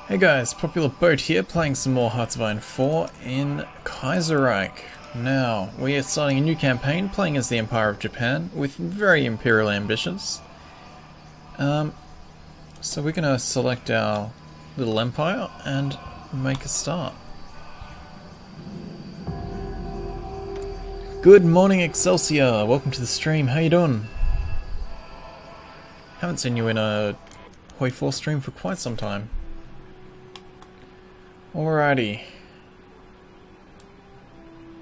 Hey guys, Popular Boat here, playing some more Hearts of Iron 4 in Kaiserreich. Now, we are starting a new campaign, playing as the Empire of Japan, with very Imperial ambitions. So we're going to select our little empire and make a start. Good morning, Excelsior! Welcome to the stream, how you doing? Haven't seen you in a HOI4 stream for quite some time. Alrighty.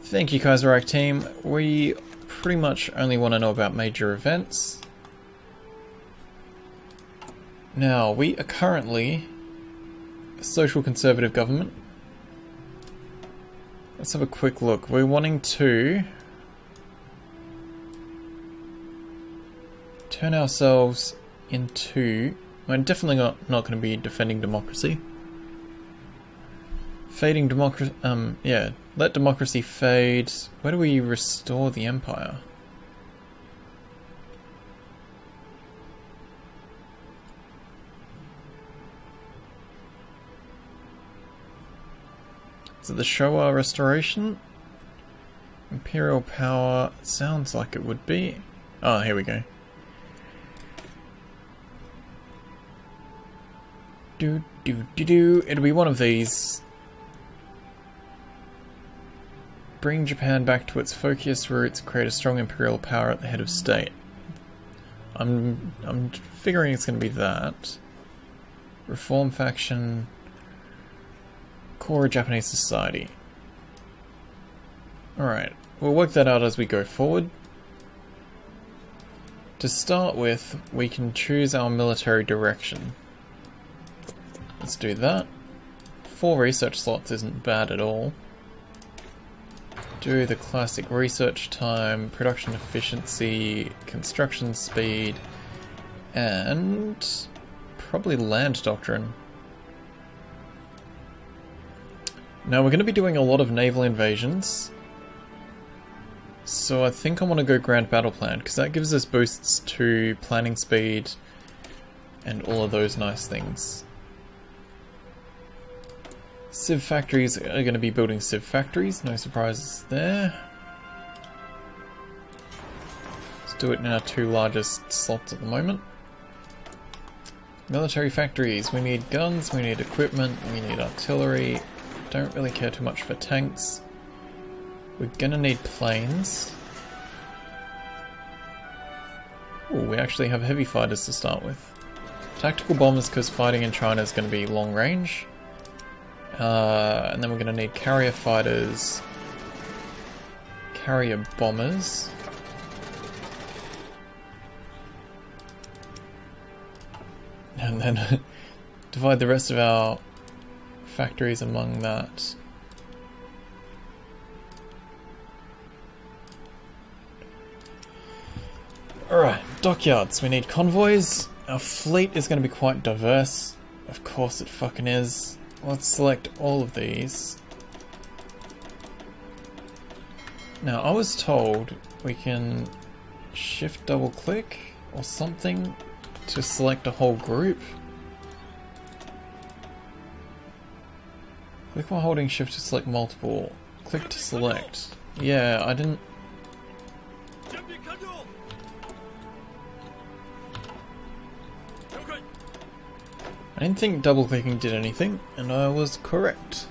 Thank you, Kaiserreich team. We pretty much only want to know about major events. Now, we are currently a social conservative government. Let's have a quick look. We're wanting to turn ourselves into... We're definitely not going to be defending democracy. Fading democracy, yeah, let democracy fade. Where do we restore the empire? Is it the Showa restoration? Imperial power, sounds like it would be. Oh, here we go. It'll be one of these. Bring Japan back to its focus roots, create a strong imperial power at the head of state. I'm figuring it's going to be that. Reform faction, core Japanese society. Alright, we'll work that out as we go forward. To start with, we can choose our military direction. Let's do that. 4 research slots isn't bad at all. Do the classic research time, production efficiency, construction speed, and probably land doctrine. Now we're going to be doing a lot of naval invasions, so I think I want to go grand battle plan, because that gives us boosts to planning speed and all of those nice things. Civ factories are going to be building civ factories, no surprises there. Let's do it in our 2 largest slots at the moment. Military factories, we need guns, we need equipment, we need artillery. Don't really care too much for tanks. We're going to need planes. Ooh, we actually have heavy fighters to start with. Tactical bombers, because fighting in China is going to be long range. And then we're going to need carrier fighters, carrier bombers, and then divide the rest of our factories among that. Alright, dockyards. We need convoys. Our fleet is going to be quite diverse. Of course it fucking is. Let's select all of these. Now, I was told we can shift double click or something to select a whole group. Click while holding shift to select multiple. Click to select. Yeah, I didn't... I didn't think double clicking did anything, and I was correct.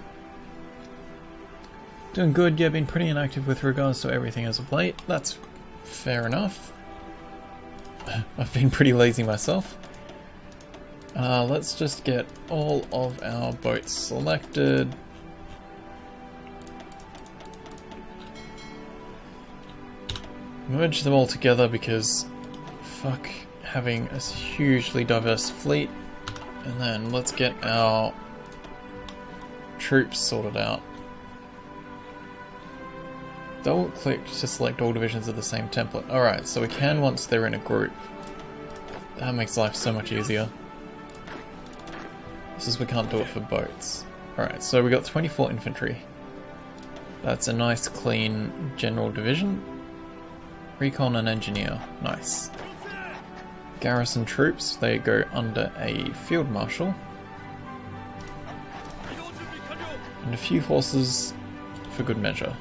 Doing good, yeah, been pretty inactive with regards to everything as of late. That's fair enough. I've been pretty lazy myself. Let's just get all of our boats selected. Merge them all together because fuck having a hugely diverse fleet. And then let's get our troops sorted out. Double click to select all divisions of the same template. Alright, so we can once they're in a group. That makes life so much easier. This is we can't do it for boats. Alright, so we got 24 infantry. That's a nice clean general division. Recon and engineer. Nice. Garrison troops, they go under a field marshal. And a few horses for good measure.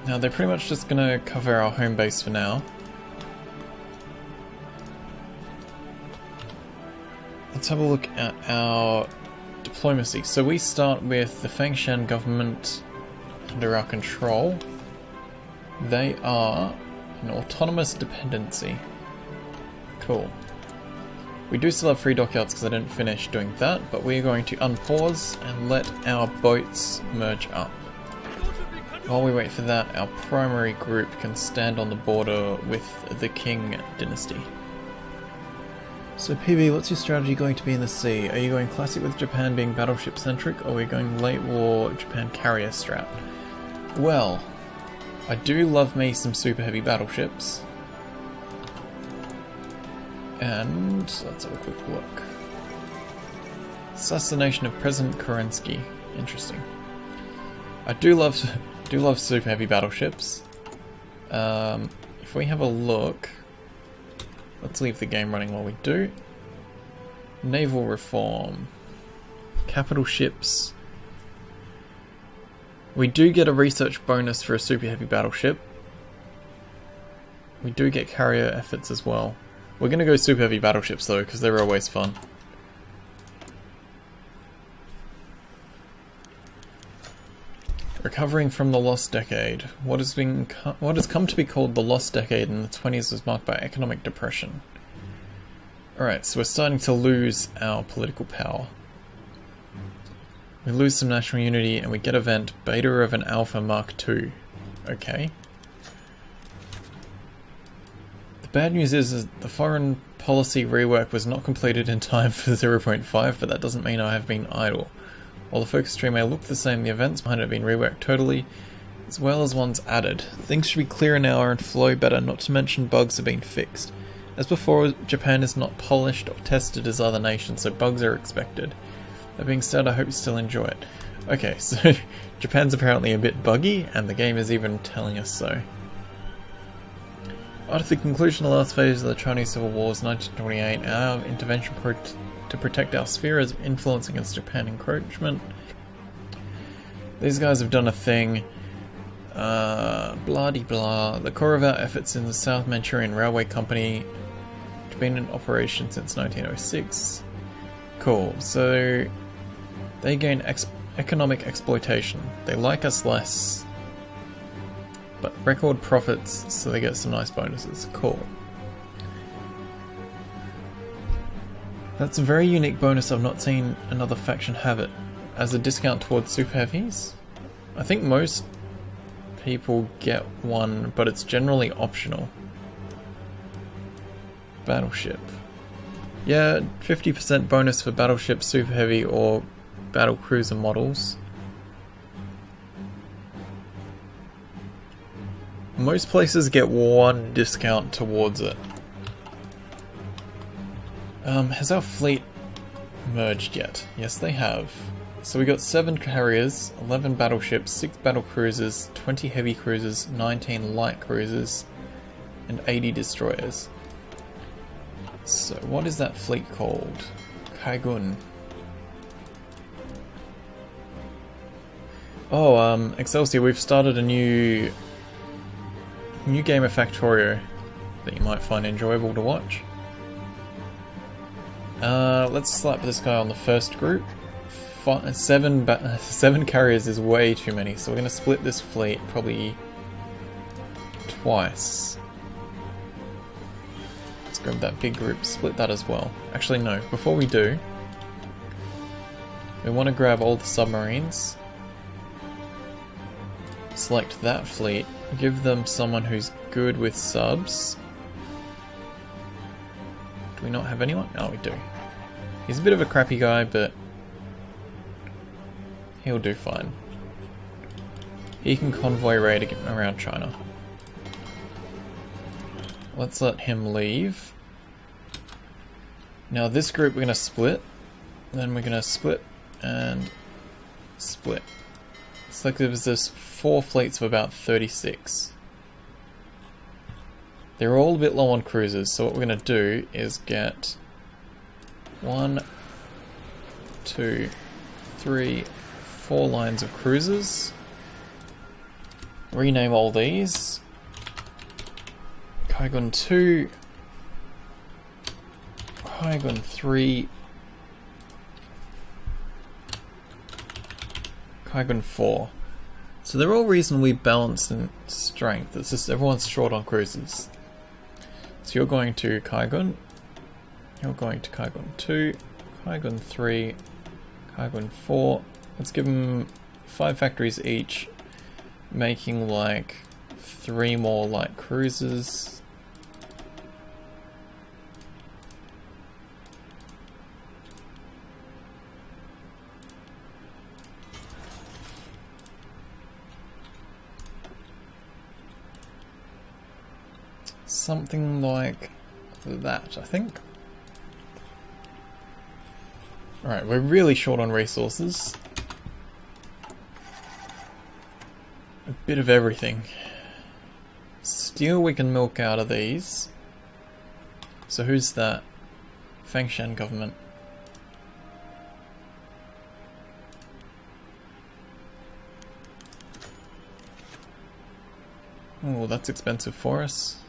Now they're pretty much just going to cover our home base for now. Let's have a look at our diplomacy. So we start with the Fengshan government under our control. They are an autonomous dependency. Cool. We do still have 3 dockyards because I didn't finish doing that, but we're going to unpause and let our boats merge up. While we wait for that, our primary group can stand on the border with the Qing dynasty. So PB, what's your strategy going to be in the sea? Are you going classic with Japan being battleship centric, or are we going late war Japan carrier strat? Well, I do love me some super heavy battleships. And let's have a quick look. Assassination of President Kerensky. Interesting. I do love super heavy battleships. If we have a look, let's leave the game running while we do. Naval Reform. Capital ships. We do get a research bonus for a super heavy battleship. We do get carrier efforts as well. We're going to go super heavy battleships though, because they're always fun. Recovering from the lost decade. What has come to be called the lost decade in the 20s was marked by economic depression. Alright, so we're starting to lose our political power. We lose some national unity and we get event Beta of an Alpha Mark II. Okay. The bad news is the foreign policy rework was not completed in time for 0.5, but that doesn't mean I have been idle. While the focus tree may look the same, the events behind it have been reworked totally, as well as ones added. Things should be clearer now and flow better, not to mention bugs have been fixed. As before, Japan is not polished or tested as other nations, so bugs are expected. That being said, I hope you still enjoy it. Okay, so Japan's apparently a bit buggy, and the game is even telling us so. After the conclusion of the last phase of the Chinese Civil Wars, 1928, our intervention to protect our sphere as influence against Japan encroachment. These guys have done a thing. Blah-de-blah. The core of our efforts in the South Manchurian Railway Company, which has been in operation since 1906. Cool. So they gain economic exploitation. They like us less, but record profits, so they get some nice bonuses. Cool. That's a very unique bonus. I've not seen another faction have it. As a discount towards super heavies? I think most people get one, but it's generally optional. Battleship. Yeah, 50% bonus for battleship, super heavy, or battle cruiser models. Most places get one discount towards it. Has our fleet merged yet? Yes, they have. So we got 7 carriers, 11 battleships, 6 battle cruisers, 20 heavy cruisers, 19 light cruisers, and 80 destroyers. So what is that fleet called? Kaigun. Oh, Excelsior, we've started a new game of Factorio that you might find enjoyable to watch. Let's slap this guy on the first group. 7 carriers is way too many, so we're going to split this fleet probably twice. Let's grab that big group, split that as well. Actually no, before we do, we want to grab all the submarines, select that fleet, give them someone who's good with subs. Do we not have anyone? Oh, we do. He's a bit of a crappy guy, but he'll do fine. He can convoy raid around China. Let's let him leave. Now this group we're going to split. Then we're going to split and split. It's like there was this 4 fleets of about 36. They're all a bit low on cruisers, so what we're going to do is get 1, 2, 3, 4 lines of cruisers. Rename all these. Kaigun 2, Kaigun 3, Kaigun 4. So they're all reasonably balanced in strength. It's just everyone's short on cruisers. So you're going to Kaigun, you're going to Kaigun 2, Kaigun 3, Kaigun 4. Let's give them 5 factories each, making like 3 more light cruisers. Something like that, I think. Alright, we're really short on resources. A bit of everything. Steel we can milk out of these. So who's that? Fangshan government. Oh, that's expensive for us.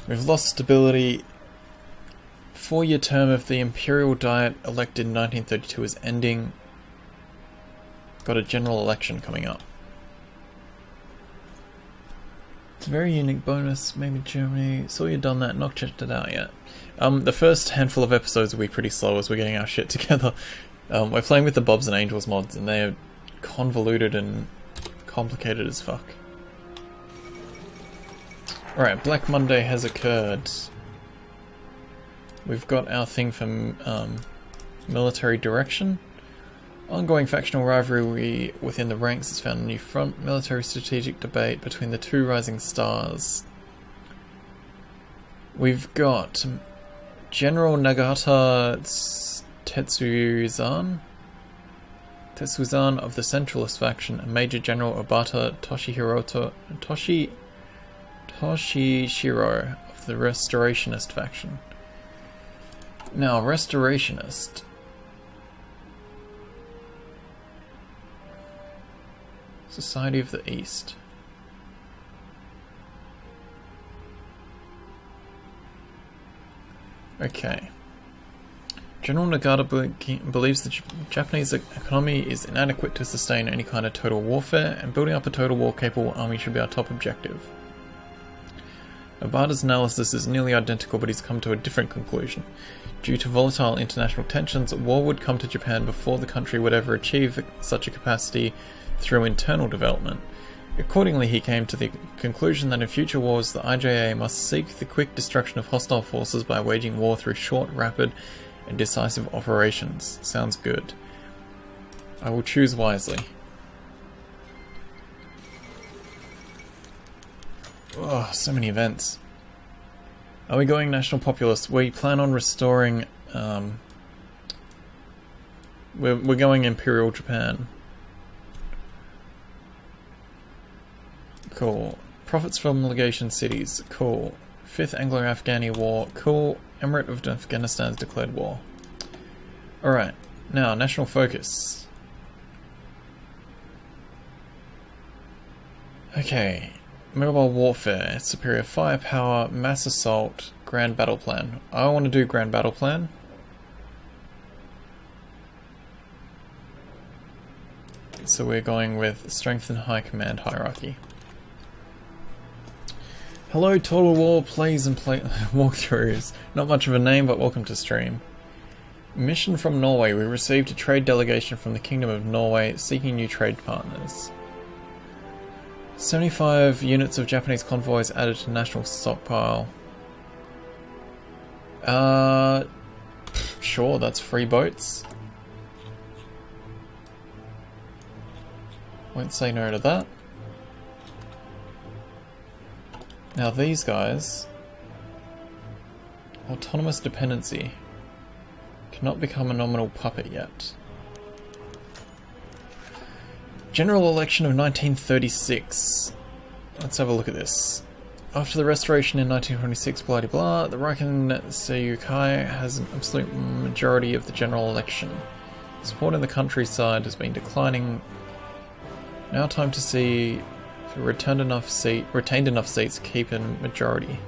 We've lost stability. 4-year term of the Imperial Diet elected in 1932 is ending. Got a general election coming up. It's a very unique bonus, maybe Germany. Saw you done that, not checked it out yet. The first handful of episodes will be pretty slow as we're getting our shit together. We're playing with the Bobs and Angels mods and they're convoluted and complicated as fuck. Alright, Black Monday has occurred. We've got our thing from military direction. Ongoing factional rivalry within the ranks has found a new front. Military strategic debate between the 2 rising stars. We've got General Nagata Tetsuzan of the Centralist faction and Major General Obata Toshishiro of the Restorationist faction. Now, Restorationist. Society of the East. Okay. General Nagata believes the Japanese economy is inadequate to sustain any kind of total warfare, and building up a total war-capable army should be our top objective. Obata's analysis is nearly identical, but he's come to a different conclusion. Due to volatile international tensions, war would come to Japan before the country would ever achieve such a capacity through internal development. Accordingly, he came to the conclusion that in future wars, the IJA must seek the quick destruction of hostile forces by waging war through short, rapid, and decisive operations. Sounds good. I will choose wisely. Oh, so many events. Are we going national populist? We plan on restoring... We're going Imperial Japan. Cool. Profits from legation cities. Cool. 5th Anglo-Afghani War. Cool. Emirate of Afghanistan's declared war. Alright. Now, national focus. Okay. Mobile warfare. Superior firepower. Mass assault. Grand battle plan. I want to do grand battle plan. So we're going with strengthen high command hierarchy. Hello, Total War plays and walkthroughs. Not much of a name, but welcome to stream. Mission from Norway. We received a trade delegation from the Kingdom of Norway seeking new trade partners. 75 units of Japanese convoys added to national stockpile. Sure, that's free boats. Won't say no to that. Now these guys, autonomous dependency, cannot become a nominal puppet yet. General election of 1936. let's have a look at this. After the restoration in 1926, blah blah blah, the Riken Seiyukai has an absolute majority of the general election. Support in the countryside has been declining. Now time to see if we retained enough seats to keep a majority.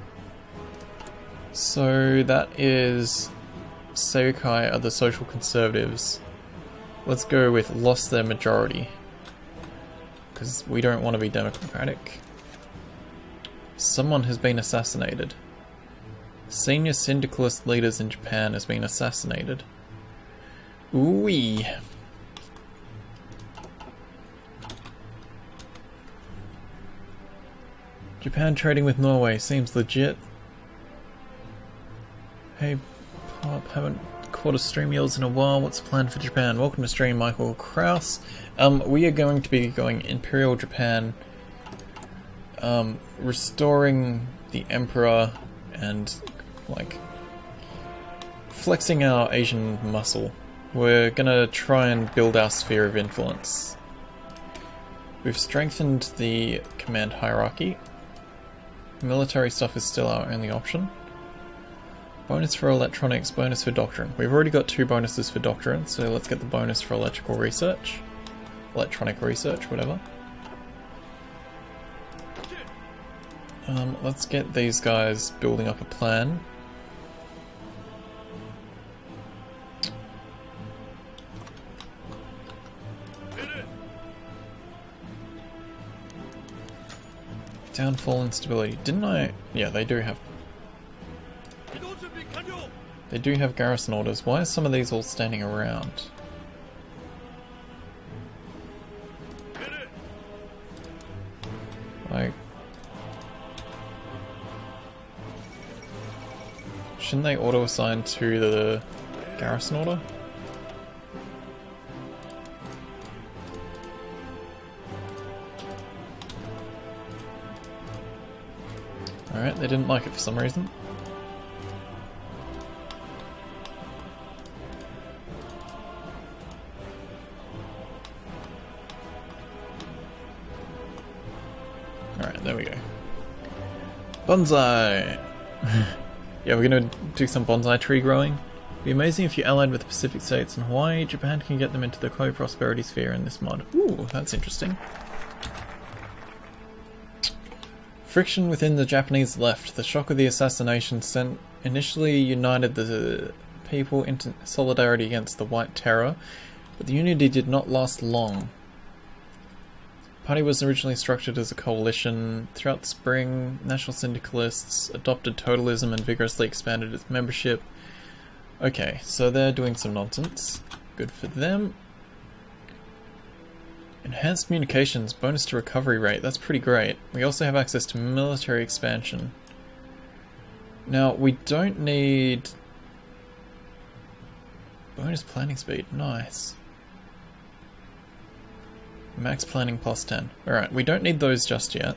So that is Seiyukai are the social conservatives. Let's go with lost their majority, because we don't want to be democratic. Someone has been assassinated. Senior syndicalist leaders in Japan has been assassinated. Ooh-wee. Japan trading with Norway seems legit. Hey Pop, haven't caught a stream yours in a while. What's the plan for Japan? Welcome to stream, Michael Kraus. We are going to be going Imperial Japan, restoring the Emperor and like flexing our Asian muscle. We're gonna try and build our sphere of influence. We've strengthened the command hierarchy. Military stuff is still our only option. Bonus for electronics, bonus for doctrine. We've already got 2 bonuses for doctrine, so let's get the bonus for electrical research. Electronic research, whatever. Let's get these guys building up a plan. Downfall instability. Didn't I? Yeah, they do have. They do have garrison orders. Why are some of these all standing around? Like, shouldn't they auto-assign to the garrison order? Alright, they didn't like it for some reason. Alright, there we go. Bonsai! Yeah, we're gonna do some bonsai tree growing. It'd be amazing if you allied with the Pacific states and Hawaii. Japan can get them into the co-prosperity sphere in this mod. Ooh, that's interesting. Friction within the Japanese left. The shock of the assassination sent initially united the people into solidarity against the White Terror, but the unity did not last long. The party was originally structured as a coalition. Throughout the spring, national syndicalists adopted totalism and vigorously expanded its membership. Okay, so they're doing some nonsense. Good for them. Enhanced communications, bonus to recovery rate, that's pretty great. We also have access to military expansion. Now, we don't need bonus planning speed, nice. Max planning plus 10. Alright, we don't need those just yet.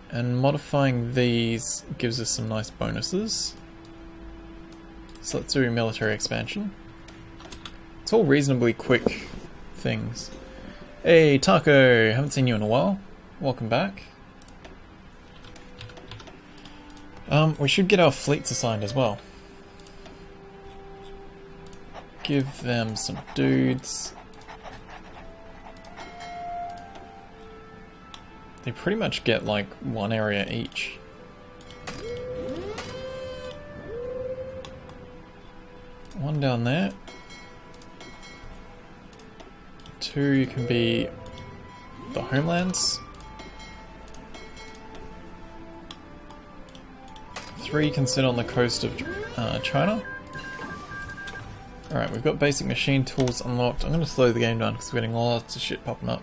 And modifying these gives us some nice bonuses. So let's do military expansion. It's all reasonably quick things. Hey, Taco! Haven't seen you in a while. Welcome back. We should get our fleets assigned as well. Give them some dudes. They pretty much get like one area each. One down there. 2 you can be the homelands. 3 can sit on the coast of China. Alright, we've got basic machine tools unlocked. I'm going to slow the game down because we're getting lots of shit popping up.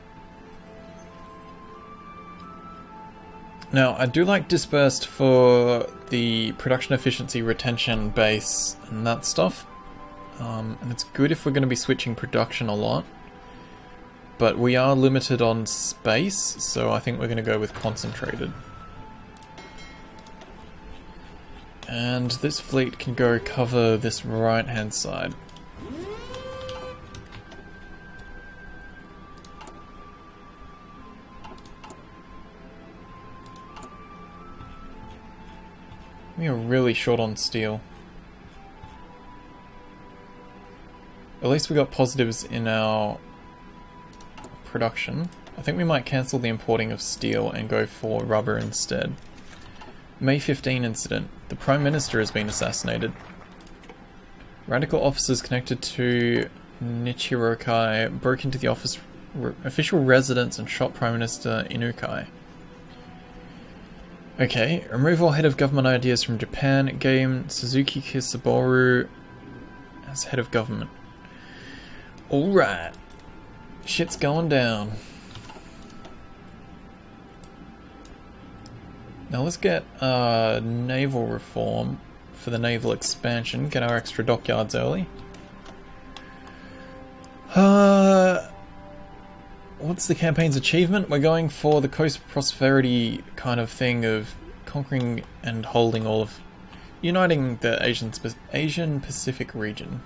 Now, I do like Dispersed for the production efficiency, retention, base, and that stuff. And it's good if we're going to be switching production a lot. But we are limited on space, so I think we're going to go with Concentrated. And this fleet can go cover this right-hand side. We are really short on steel. At least we got positives in our production. I think we might cancel the importing of steel and go for rubber instead. May 15 incident. The Prime Minister has been assassinated. Radical officers connected to Nichirokai broke into the official residence and shot Prime Minister Inukai. Okay, remove all head of government ideas from Japan. Game Suzuki Kisaboru as head of government. Alright. Shit's going down. Now let's get naval reform for the naval expansion. Get our extra dockyards early. What's the campaign's achievement? We're going for the Coast Prosperity kind of thing of conquering and holding all of... uniting the Asian Pacific region.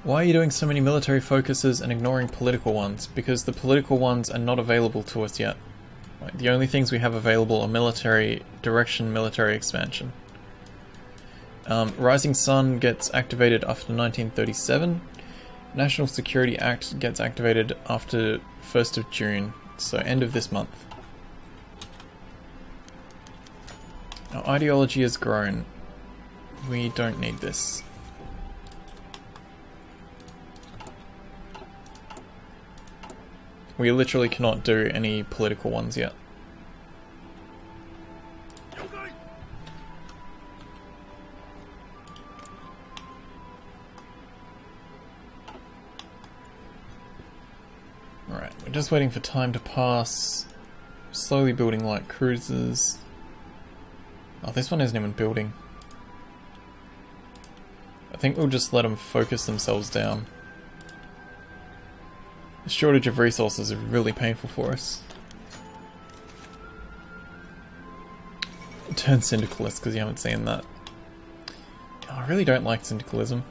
Why are you doing so many military focuses and ignoring political ones? Because the political ones are not available to us yet. Like, the only things we have available are military expansion. Rising Sun gets activated after 1937. National Security Act gets activated after 1st of June, so end of this month. Our ideology has grown. We don't need this. We literally cannot do any political ones yet. Alright, we're just waiting for time to pass. Slowly building light cruisers. Oh, this one isn't even building. I think we'll just let them focus themselves down. The shortage of resources is really painful for us. Turn syndicalist because you haven't seen that. Oh, I really don't like syndicalism.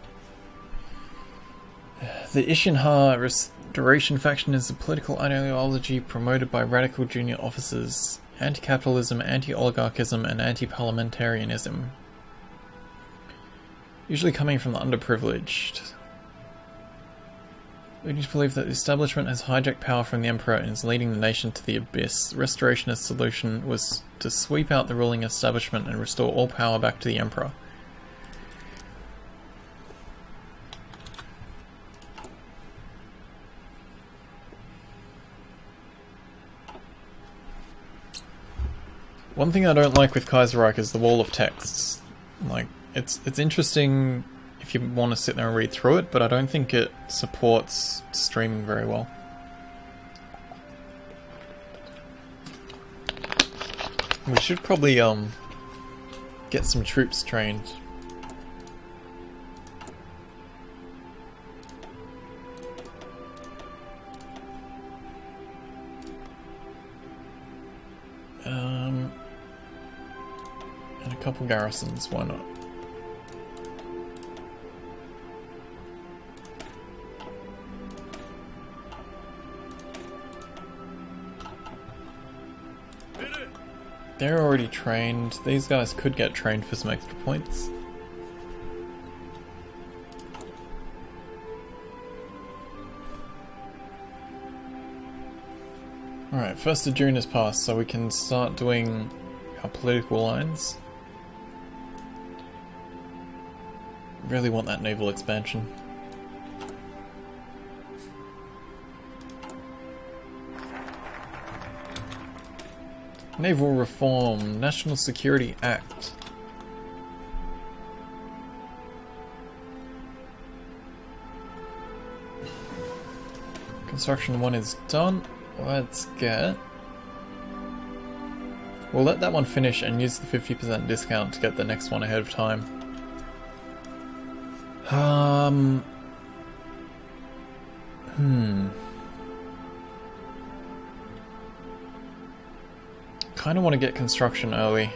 The Ishinha Restoration faction is a political ideology promoted by radical junior officers. Anti-capitalism, anti-oligarchism, and anti-parliamentarianism. Usually coming from the underprivileged. We need to believe that the establishment has hijacked power from the Emperor and is leading the nation to the abyss. Restorationist solution was to sweep out the ruling establishment and restore all power back to the Emperor. One thing I don't like with Kaiserreich is the wall of texts. Like, it's interesting if you want to sit there and read through it, but I don't think it supports streaming very well. We should probably get some troops trained. And a couple garrisons, why not? They're already trained. These guys could get trained for some extra points. Alright, 1st of June has passed, so we can start doing our political lines. Really want that naval expansion. Naval Reform, National Security Act. Construction 1 is done. Let's get... We'll let that one finish and use the 50% discount to get the next one ahead of time. Kind of want to get construction early.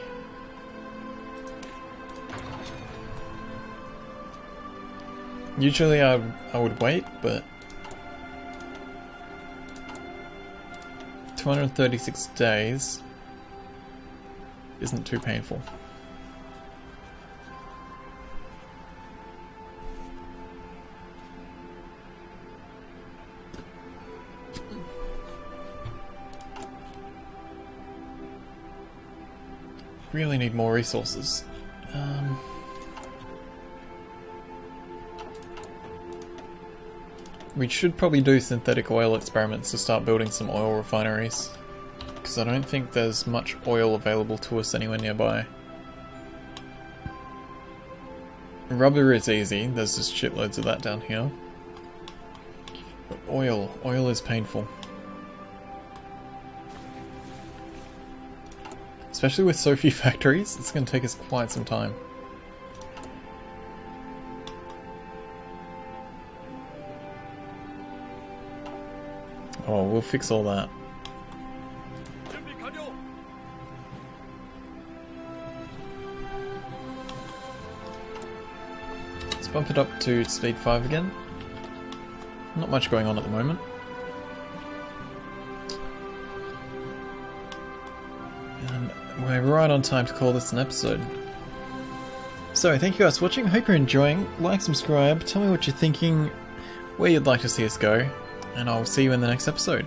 Usually I would wait, but 236 days. isn't too painful. Really need more resources. We should probably do synthetic oil experiments to start building some oil refineries, because I don't think there's much oil available to us anywhere nearby. Rubber is easy, there's just shitloads of that down here. But oil is painful. Especially with so few factories, it's going to take us quite some time. Oh, we'll fix all that. Let's bump it up to speed 5 again. Not much going on at the moment. And we're right on time to call this an episode. So, thank you guys for watching. Hope you're enjoying. Like, subscribe, tell me what you're thinking, where you'd like to see us go, and I'll see you in the next episode.